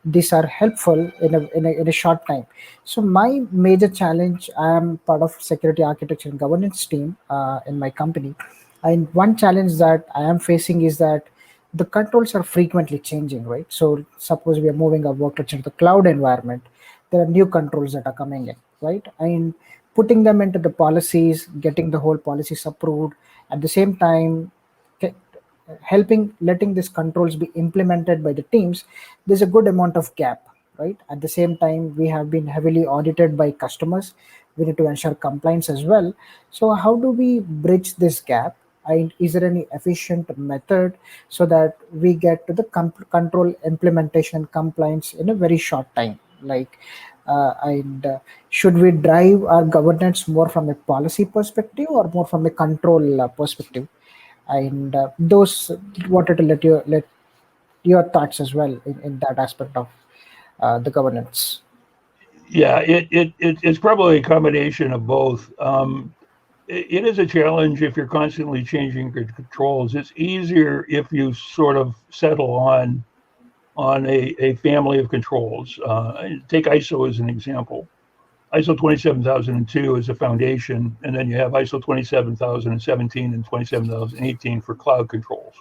these are helpful in a short time. So my major challenge, I am part of security architecture and governance team in my company, and one challenge that I am facing is that the controls are frequently changing, right? So suppose we are moving our workloads into the cloud environment, there are new controls that are coming in, right? And putting them into the policies, getting the whole policies approved, at the same time, letting these controls be implemented by the teams, there's a good amount of gap, right? At the same time, we have been heavily audited by customers. We need to ensure compliance as well. So how do we bridge this gap? And is there any efficient method so that we get to the control implementation and compliance in a very short time? Should we drive our governance more from a policy perspective or more from a control perspective? And those wanted to let your thoughts as well in that aspect of the governance. Yeah, it's probably a combination of both. It is a challenge if you're constantly changing your controls. It's easier if you sort of settle on a family of controls. Take ISO as an example. ISO 27002 is a foundation, and then you have ISO 27017 and 27018 for cloud controls.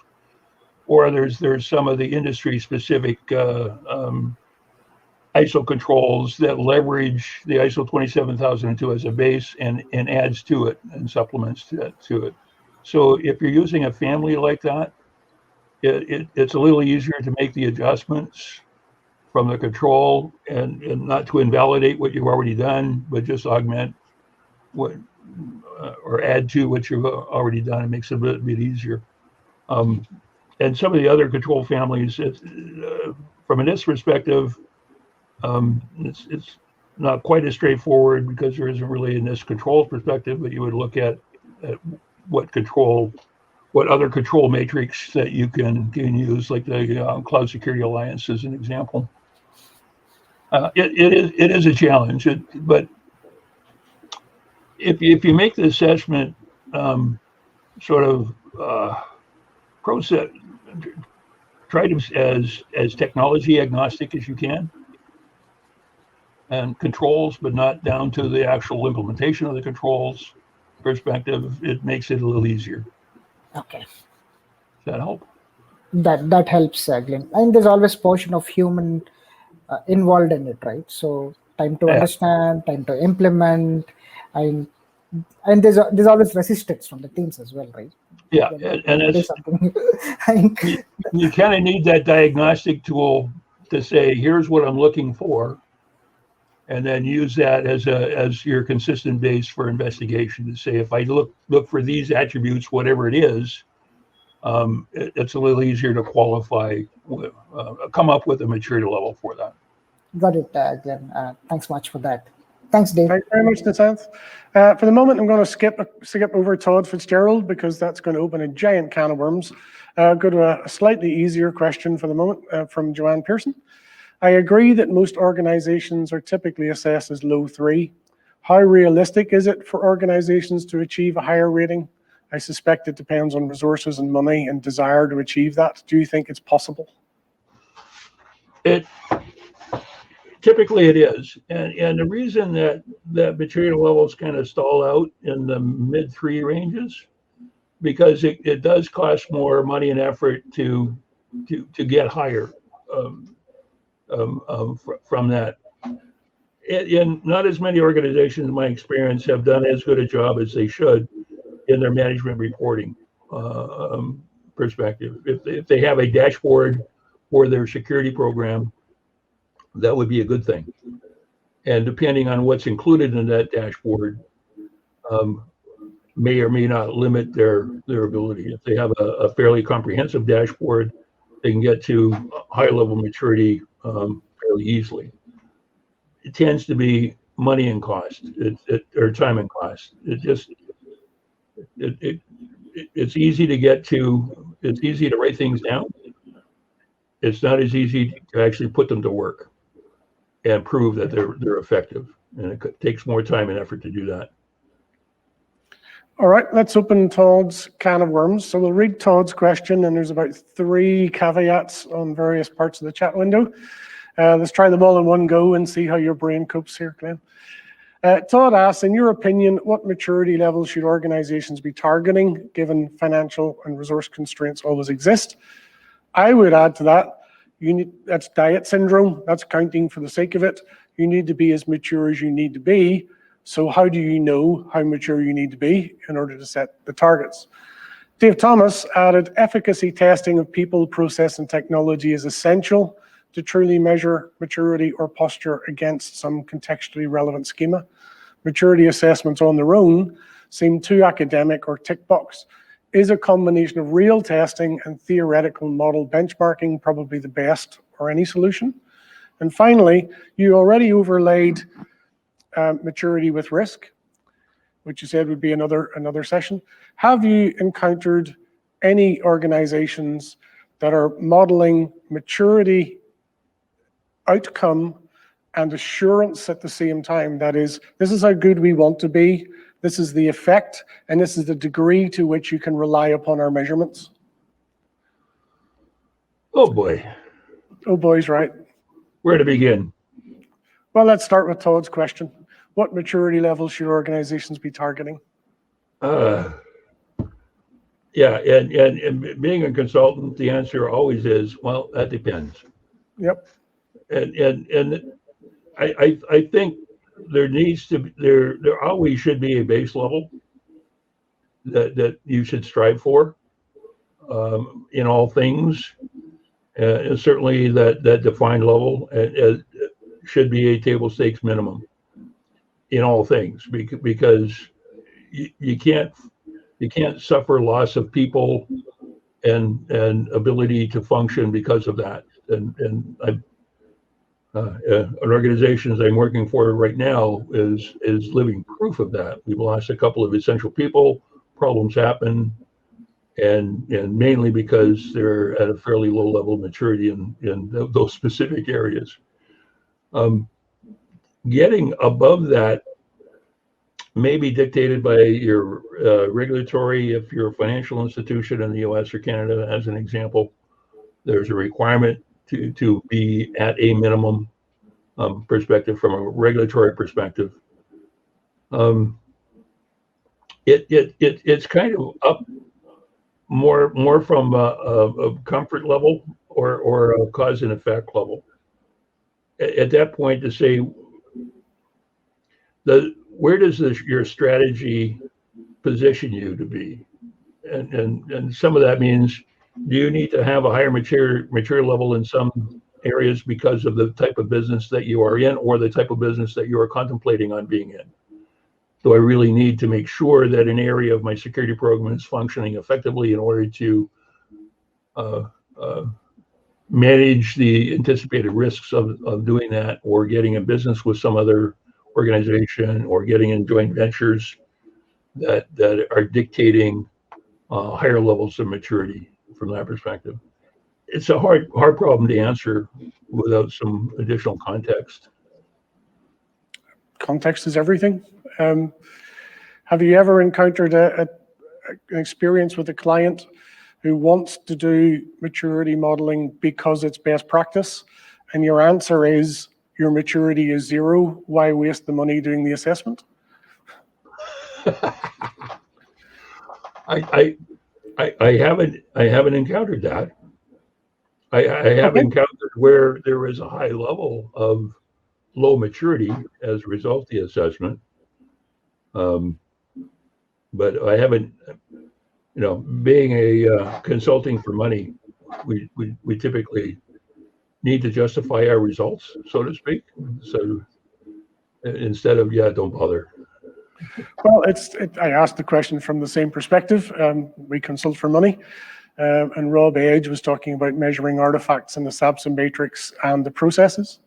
Or there's some of the industry-specific ISO controls that leverage the ISO 27002 as a base and adds to it and supplements to it. So if you're using a family like that, it's a little easier to make the adjustments from the control and not to invalidate what you've already done, but just augment what or add to what you've already done. It makes it a bit easier. And some of the other control families, from a NIST perspective, it's not quite as straightforward because there isn't really a NIST control perspective, but you would look at what other control matrix that you can use, like the Cloud Security Alliance as an example. It is a challenge, but if you make the assessment sort of process, try to as technology agnostic as you can, and controls, but not down to the actual implementation of the controls perspective, it makes it a little easier. Okay. Does that help? That helps, Glenn. And there's always portion of human involved in it, right? So time to understand, time to implement, and there's always resistance from the teams as well, right? Yeah, and that's you kind of need that diagnostic tool to say, here's what I'm looking for, and then use that as your consistent base for investigation to say, if I look for these attributes, whatever it is, it's a little easier to qualify, come up with a maturity level for that. Got it, Glenn. Thanks much for that. Thanks, Dave. Thanks very much, Nishant. For the moment, I'm going to skip over Todd Fitzgerald because that's going to open a giant can of worms. Go to a slightly easier question for the moment from Joanne Pearson. I agree that most organizations are typically assessed as low 3. How realistic is it for organizations to achieve a higher rating? I suspect it depends on resources and money and desire to achieve that. Do you think it's possible? Typically it is, and the reason that material levels kind of stall out in the mid 3 ranges, because it does cost more money and effort to get higher from that. And not as many organizations, in my experience, have done as good a job as they should in their management reporting perspective. If they have a dashboard for their security program, that would be a good thing. And depending on what's included in that dashboard, may or may not limit their ability. If they have a fairly comprehensive dashboard, they can get to high level maturity fairly easily. It tends to be money and cost, or time and cost. It it's easy to get to. It's easy to write things down. It's not as easy to actually put them to work and prove that they're effective. And it takes more time and effort to do that. All right, let's open Todd's can of worms. So we'll read Todd's question, and there's about 3 caveats on various parts of the chat window. Let's try them all in one go and see how your brain copes here, Glenn. Todd asks, in your opinion, what maturity levels should organizations be targeting, given financial and resource constraints always exist? I would add to that, that's diet syndrome. That's counting for the sake of it. You need to be as mature as you need to be. So how do you know how mature you need to be in order to set the targets? Dave Thomas added, efficacy testing of people, process, and technology is essential to truly measure maturity or posture against some contextually relevant schema. Maturity assessments on their own seem too academic or tick box. Is a combination of real testing and theoretical model benchmarking probably the best or any solution? And finally, you already overlaid maturity with risk, which you said would be another session. Have you encountered any organizations that are modeling maturity outcome and assurance at the same time? That is, this is how good we want to be, this is the effect, and this is the degree to which you can rely upon our measurements. Oh boy. Oh boy's right. Where to begin? Well, let's start with Todd's question. What maturity levels should organizations be targeting? Yeah, and being a consultant, the answer always is, well, that depends. Yep. And I think there needs to be, there always should be a base level that you should strive for in all things. And certainly that defined level should be a table stakes minimum in all things, because you can't suffer loss of people and ability to function because of that. And an organization I'm working for right now is living proof of that. We've lost a couple of essential people. Problems happen, and mainly because they're at a fairly low level of maturity in those specific areas. Getting above that may be dictated by your regulatory. If you're a financial institution in the US or Canada, as an example, there's a requirement to be at a minimum perspective from a regulatory perspective. It's kind of up more from a comfort level or a cause and effect level. At that point, to say, where does your strategy position you to be? And some of that means, do you need to have a higher mature level in some areas because of the type of business that you are in, or the type of business that you are contemplating on being in? Do I really need to make sure that an area of my security program is functioning effectively in order to manage the anticipated risks of doing that, or getting a business with some other organization, or getting in joint ventures that are dictating higher levels of maturity from that perspective? It's a hard problem to answer without some additional context. Context is everything. Have you ever encountered an experience with a client who wants to do maturity modeling because it's best practice, and your answer is your maturity is 0? Why waste the money doing the assessment? I haven't encountered that. I have encountered where there is a high level of low maturity as a result of the assessment. But I haven't, being a consulting for money, we typically need to justify our results, so to speak. So instead of, don't bother. Well, I asked the question from the same perspective. We consult for money. And Rob Edge was talking about measuring artifacts in the SAPSA matrix and the processes.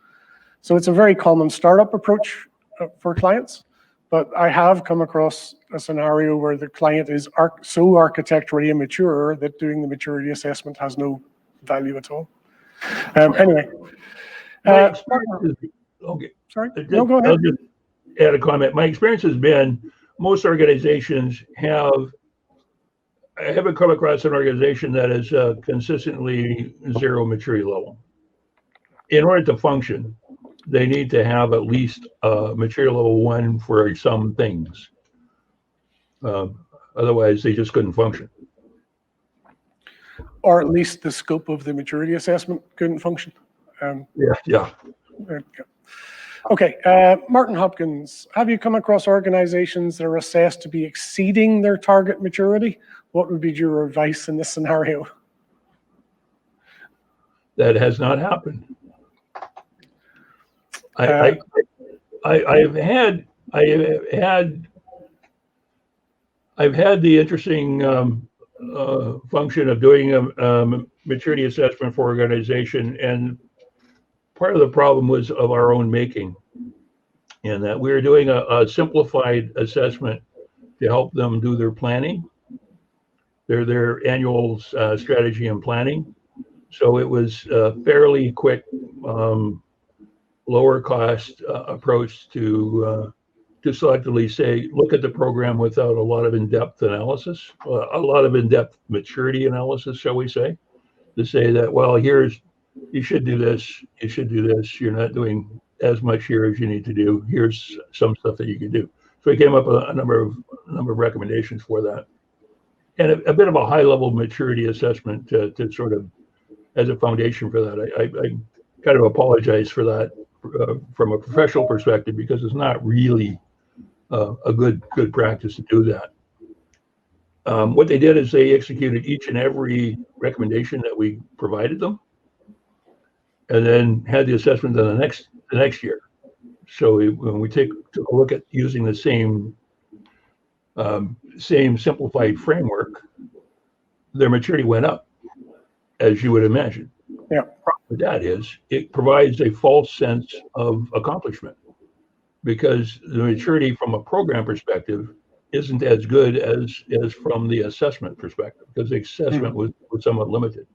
So it's a very common startup approach for clients, but I have come across a scenario where the client is so architecturally immature that doing the maturity assessment has no value at all. Anyway. My experience is, okay. Sorry, no, go ahead. I'll just add a comment. My experience has been most organizations I haven't come across an organization that is consistently 0 maturity level. In order to function, they need to have at least maturity level 1 for some things. Otherwise, they just couldn't function. Or at least the scope of the maturity assessment couldn't function. Yeah. Okay, Martin Hopkins, have you come across organizations that are assessed to be exceeding their target maturity? What would be your advice in this scenario? That has not happened. I've had the interesting function of doing a maturity assessment for organization, and part of the problem was of our own making, and that we were doing a simplified assessment to help them do their planning, their annual strategy and planning. So it was a fairly quick, lower cost approach to selectively say, look at the program without a lot of in-depth analysis, a lot of in-depth maturity analysis, shall we say, to say that, well, you should do this, you're not doing as much here as you need to do, here's some stuff that you can do. So we came up with a number of recommendations for that. And a bit of a high-level maturity assessment to sort of as a foundation for that. I kind of apologize for that from a professional perspective, because it's not really a good practice to do that. What they did is they executed each and every recommendation that we provided them, and then had the assessment done the next year. So when we took a look at using the same simplified framework, their maturity went up, as you would imagine. Yeah. The problem with that is it provides a false sense of accomplishment, because the maturity from a program perspective isn't as good as from the assessment perspective, because the assessment was somewhat limited.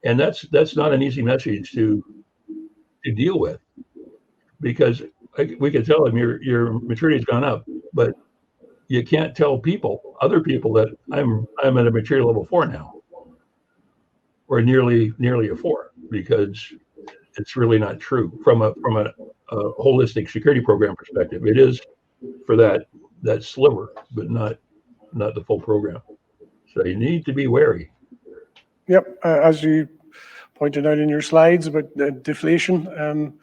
And that's not an easy message to deal with, because we can tell them your maturity has gone up, but you can't tell other people that I'm at a maturity level 4 now, or nearly a 4, because it's really not true from a holistic security program perspective. It is for that sliver, but not the full program. So you need to be wary. Yep, as you pointed out in your slides about deflation,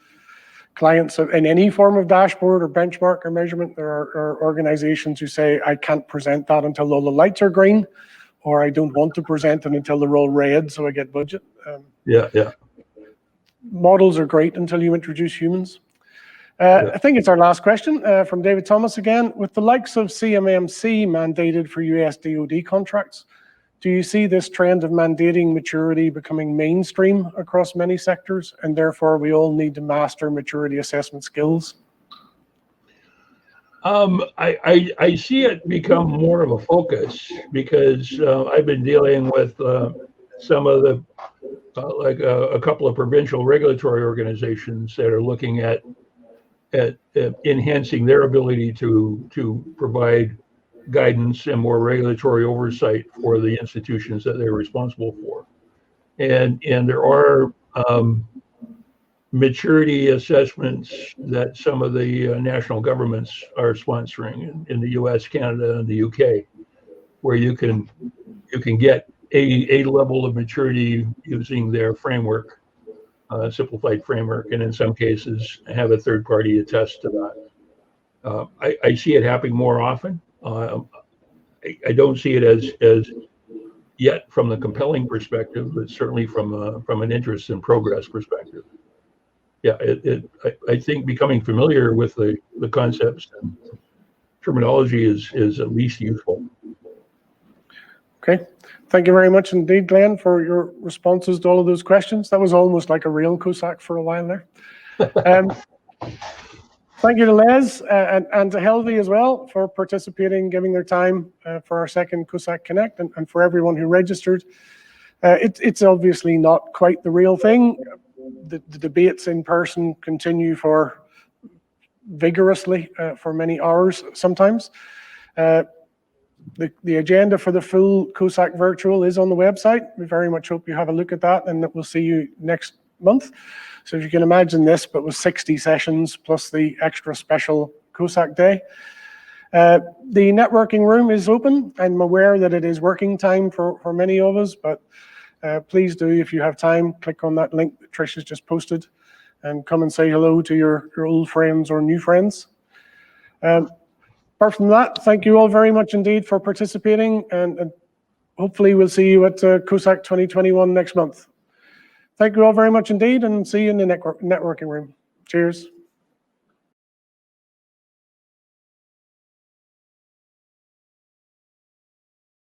clients in any form of dashboard or benchmark or measurement, there are organizations who say, I can't present that until all the lights are green, or I don't want to present it until they're all red, so I get budget. Yeah. Models are great until you introduce humans. I think it's our last question from David Thomas again. With the likes of CMMC mandated for US DoD contracts, do you see this trend of mandating maturity becoming mainstream across many sectors, and therefore we all need to master maturity assessment skills? I see it become more of a focus, because I've been dealing with some of the like a couple of provincial regulatory organizations that are looking at enhancing their ability to provide guidance and more regulatory oversight for the institutions that they're responsible for. And there are maturity assessments that some of the national governments are sponsoring in the US, Canada, and the UK, where you can get a level of maturity using their framework, simplified framework, and in some cases have a third party attest to that. I see it happening more often. I don't see it as yet from the compelling perspective, but certainly from an interest and progress perspective. Yeah, I think becoming familiar with the concepts and terminology is at least useful. Okay, thank you very much indeed, Glenn, for your responses to all of those questions. That was almost like a real COSAC for a while there. Thank you to Les and to Helvi as well for participating, giving their time for our second COSAC Connect, and for everyone who registered. It's obviously not quite the real thing. The debates in person continue for vigorously for many hours sometimes. The agenda for the full COSAC virtual is on the website. We very much hope you have a look at that, and that we'll see you next month. So if you can imagine this, but with 60 sessions plus the extra special COSAC day. The networking room is open. I'm aware that it is working time for many of us, but please do, if you have time, click on that link that Trish has just posted and come and say hello to your old friends or new friends. Apart from that, thank you all very much indeed for participating, and hopefully we'll see you at COSAC 2021 next month. Thank you all very much indeed, and see you in the networking room. Cheers.